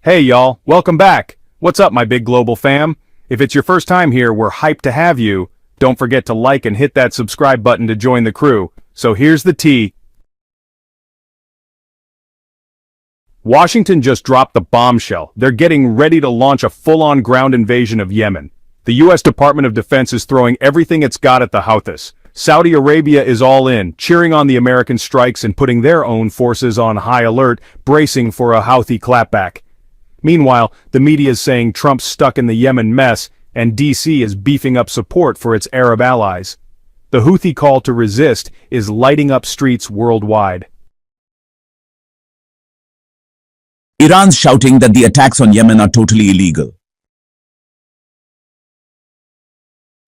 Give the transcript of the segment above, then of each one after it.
Hey y'all, welcome back. What's up my big global fam? If it's your first time here, we're hyped to have you. Don't forget to like and hit that subscribe button to join the crew. So here's the tea. Washington just dropped the bombshell. They're getting ready to launch a full-on ground invasion of Yemen. The US Department of Defense is throwing everything it's got at the Houthis. Saudi Arabia is all in, cheering on the American strikes and putting their own forces on high alert, bracing for a Houthi clapback. Meanwhile, the media is saying Trump's stuck in the Yemen mess, and DC is beefing up support for its Arab allies. The Houthi call to resist is lighting up streets worldwide. Iran's shouting that the attacks on Yemen are totally illegal.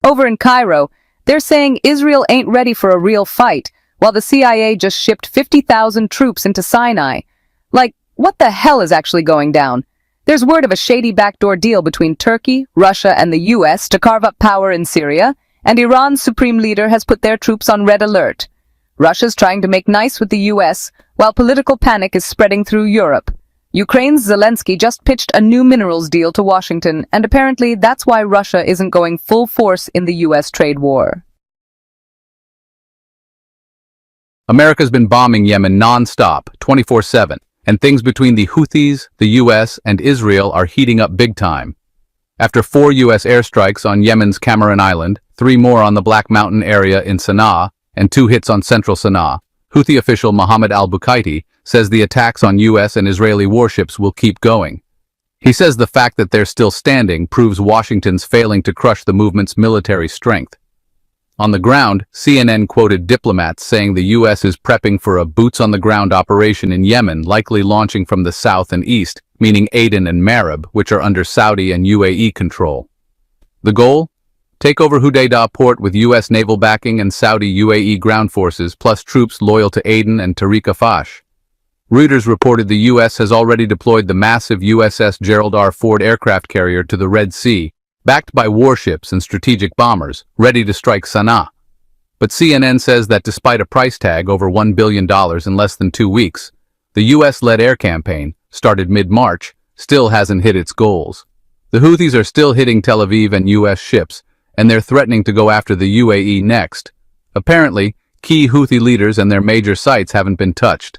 Over in Cairo, they're saying Israel ain't ready for a real fight, while the CIA just shipped 50,000 troops into Sinai. Like, what the hell is actually going down? There's word of a shady backdoor deal between Turkey, Russia, and the US to carve up power in Syria, and Iran's supreme leader has put their troops on red alert. Russia's trying to make nice with the US, while political panic is spreading through Europe. Ukraine's Zelensky just pitched a new minerals deal to Washington, and apparently that's why Russia isn't going full force in the US trade war. America's been bombing Yemen non-stop, 24/7, and things between the Houthis, the US, and Israel are heating up big time. After 4 US airstrikes on Yemen's Cameron Island, 3 more on the Black Mountain area in Sana'a, and 2 hits on central Sana'a, Houthi official Mohammed al-Bukaiti says the attacks on US and Israeli warships will keep going. He says the fact that they're still standing proves Washington's failing to crush the movement's military strength. On the ground, CNN quoted diplomats saying the US is prepping for a boots-on-the-ground operation in Yemen, likely launching from the south and east, meaning Aden and Marib, which are under Saudi and UAE control. The goal? Take over Hodeidah port with US naval backing and Saudi UAE ground forces, plus troops loyal to Aden and Tariq Fash. Reuters reported the US has already deployed the massive USS Gerald R. Ford aircraft carrier to the Red Sea, backed by warships and strategic bombers, ready to strike Sana'a. But CNN says that despite a price tag over $1 billion in less than 2 weeks, the US-led air campaign, started mid-March, still hasn't hit its goals. The Houthis are still hitting Tel Aviv and US ships, and they're threatening to go after the UAE next. Apparently, key Houthi leaders and their major sites haven't been touched.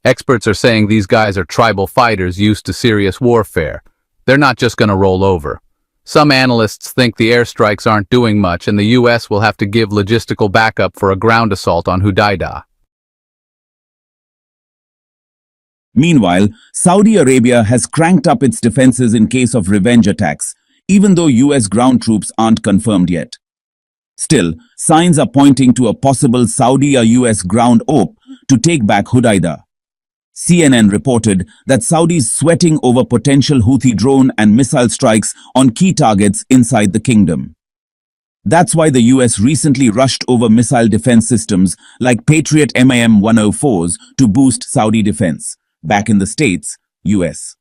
Experts are saying these guys are tribal fighters used to serious warfare. They're not just going to roll over. Some analysts think the airstrikes aren't doing much and the US will have to give logistical backup for a ground assault on Hodeidah. Meanwhile, Saudi Arabia has cranked up its defenses in case of revenge attacks, even though US ground troops aren't confirmed yet. Still, signs are pointing to a possible Saudi or US ground op to take back Hodeidah. CNN reported that Saudis sweating over potential Houthi drone and missile strikes on key targets inside the kingdom. That's why the US recently rushed over missile defense systems like Patriot MAM-104s to boost Saudi defense. Back in the States, US.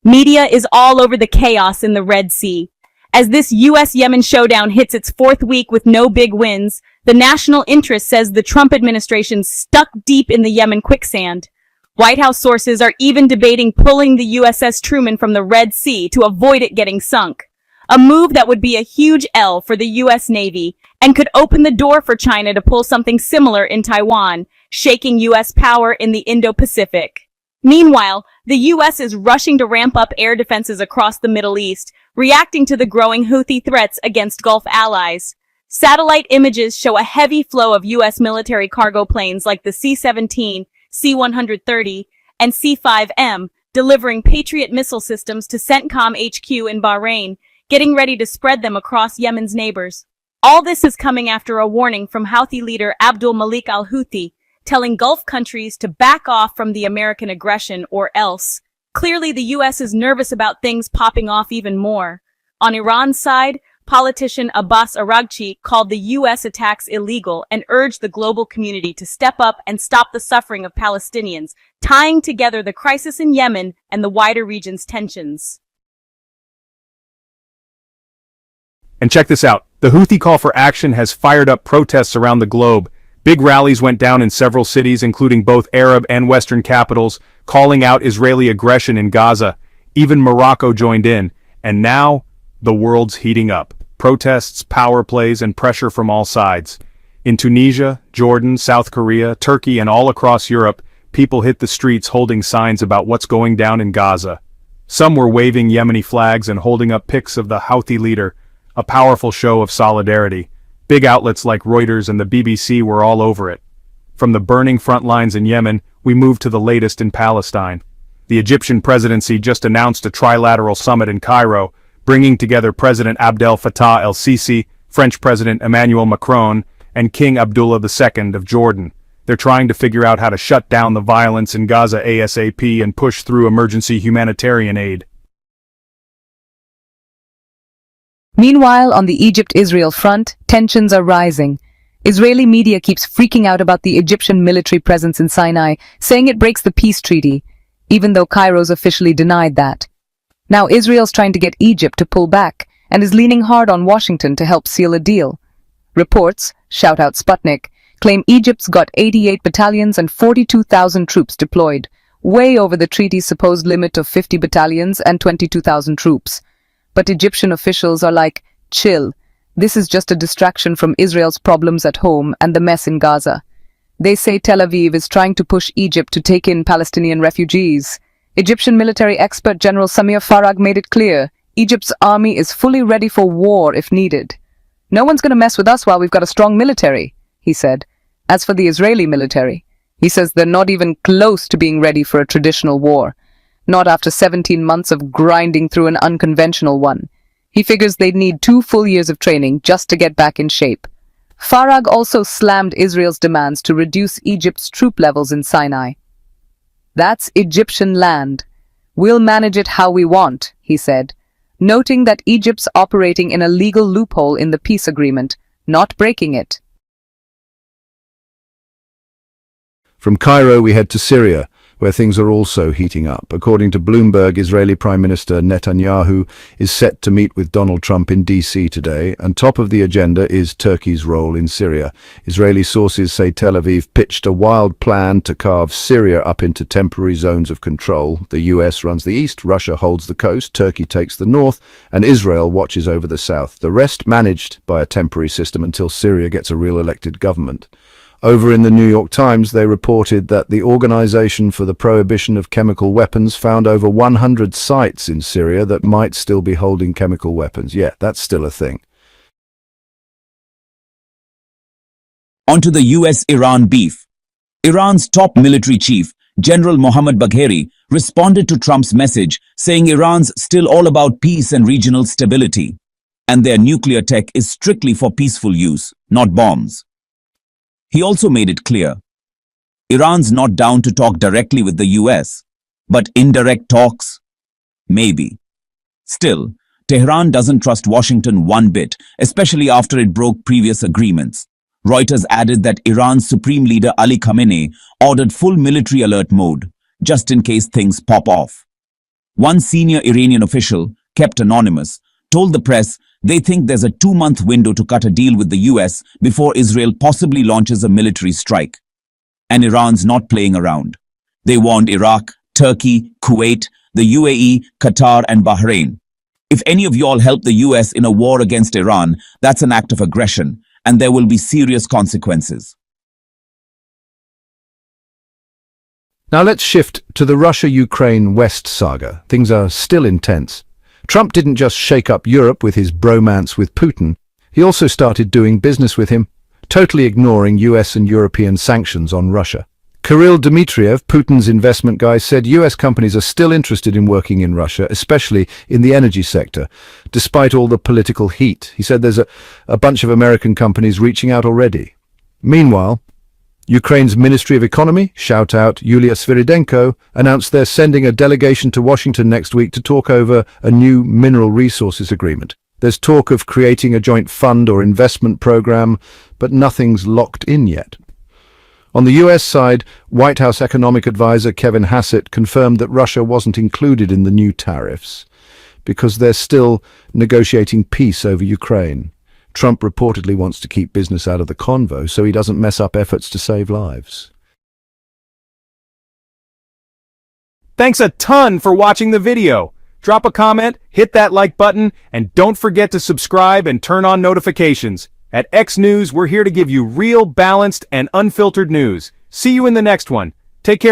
Media is all over the chaos in the Red Sea. As this US-Yemen showdown hits its 4th week with no big wins, the national interest says the Trump administration's stuck deep in the Yemen quicksand. White House sources are even debating pulling the USS Truman from the Red Sea to avoid it getting sunk. A move that would be a huge L for the US Navy and could open the door for China to pull something similar in Taiwan, shaking US power in the Indo-Pacific. Meanwhile, the US is rushing to ramp up air defenses across the Middle East, reacting to the growing Houthi threats against Gulf allies. Satellite images show a heavy flow of US military cargo planes like the C-17, C-130, and C-5M, delivering Patriot missile systems to CENTCOM HQ in Bahrain, getting ready to spread them across Yemen's neighbors. All this is coming after a warning from Houthi leader Abdul Malik al-Houthi, telling Gulf countries to back off from the American aggression or else. Clearly, the US is nervous about things popping off even more. On Iran's side, politician Abbas Araghchi called the US attacks illegal and urged the global community to step up and stop the suffering of Palestinians, tying together the crisis in Yemen and the wider region's tensions. And check this out. The Houthi call for action has fired up protests around the globe. Big rallies went down in several cities, including both Arab and Western capitals, calling out Israeli aggression in Gaza. Even Morocco joined in, and now, the world's heating up. Protests, power plays, and pressure from all sides. In Tunisia, Jordan, South Korea, Turkey, and all across Europe, people hit the streets holding signs about what's going down in Gaza. Some were waving Yemeni flags and holding up pics of the Houthi leader, a powerful show of solidarity. Big outlets like Reuters and the BBC were all over it. From the burning front lines in Yemen, we moved to the latest in Palestine. The Egyptian presidency just announced a trilateral summit in Cairo, bringing together President Abdel Fattah el-Sisi, French President Emmanuel Macron, and King Abdullah II of Jordan. They're trying to figure out how to shut down the violence in Gaza ASAP and push through emergency humanitarian aid. Meanwhile, on the Egypt-Israel front, tensions are rising. Israeli media keeps freaking out about the Egyptian military presence in Sinai, saying it breaks the peace treaty, even though Cairo's officially denied that. Now Israel's trying to get Egypt to pull back, and is leaning hard on Washington to help seal a deal. Reports, shout out Sputnik, claim Egypt's got 88 battalions and 42,000 troops deployed, way over the treaty's supposed limit of 50 battalions and 22,000 troops. But Egyptian officials are like, chill, this is just a distraction from Israel's problems at home and the mess in Gaza. They say Tel Aviv is trying to push Egypt to take in Palestinian refugees. Egyptian military expert General Samir Farag made it clear, Egypt's army is fully ready for war if needed. No one's going to mess with us while we've got a strong military, he said. As for the Israeli military, he says they're not even close to being ready for a traditional war. Not after 17 months of grinding through an unconventional one. He figures they'd need 2 full years of training just to get back in shape. Farag also slammed Israel's demands to reduce Egypt's troop levels in Sinai. That's Egyptian land. We'll manage it how we want, he said, noting that Egypt's operating in a legal loophole in the peace agreement, not breaking it. From Cairo we head to Syria, where things are also heating up. According to Bloomberg, Israeli Prime Minister Netanyahu is set to meet with Donald Trump in D.C. today, and top of the agenda is Turkey's role in Syria. Israeli sources say Tel Aviv pitched a wild plan to carve Syria up into temporary zones of control. The US runs the east, Russia holds the coast, Turkey takes the north, and Israel watches over the south. The rest managed by a temporary system until Syria gets a real elected government. Over in the New York Times, they reported that the Organization for the Prohibition of Chemical Weapons found over 100 sites in Syria that might still be holding chemical weapons. Yeah, that's still a thing. Onto the US-Iran beef. Iran's top military chief, General Mohammad Bagheri, responded to Trump's message, saying Iran's still all about peace and regional stability, and their nuclear tech is strictly for peaceful use, not bombs. He also made it clear, Iran's not down to talk directly with the US, but indirect talks? Maybe. Still, Tehran doesn't trust Washington one bit, especially after it broke previous agreements. Reuters added that Iran's Supreme Leader Ali Khamenei ordered full military alert mode, just in case things pop off. One senior Iranian official, kept anonymous, told the press they think there's a 2-month window to cut a deal with the US before Israel possibly launches a military strike. And Iran's not playing around. They warned Iraq, Turkey, Kuwait, the UAE, Qatar, and Bahrain. If any of y'all help the US in a war against Iran, that's an act of aggression, and there will be serious consequences. Now let's shift to the Russia-Ukraine West saga. Things are still intense. Trump didn't just shake up Europe with his bromance with Putin, he also started doing business with him, totally ignoring US and European sanctions on Russia. Kirill Dmitriev, Putin's investment guy, said US companies are still interested in working in Russia, especially in the energy sector, despite all the political heat. He said there's a bunch of American companies reaching out already. Meanwhile, Ukraine's Ministry of Economy, shout out Yulia Sviridenko, announced they're sending a delegation to Washington next week to talk over a new mineral resources agreement. There's talk of creating a joint fund or investment program, but nothing's locked in yet. On the US side, White House economic advisor Kevin Hassett confirmed that Russia wasn't included in the new tariffs because they're still negotiating peace over Ukraine. Trump reportedly wants to keep business out of the convo so he doesn't mess up efforts to save lives. Thanks a ton for watching the video. Drop a comment, hit that like button, and don't forget to subscribe and turn on notifications. At X News, we're here to give you real, balanced, and unfiltered news. See you in the next one. Take care.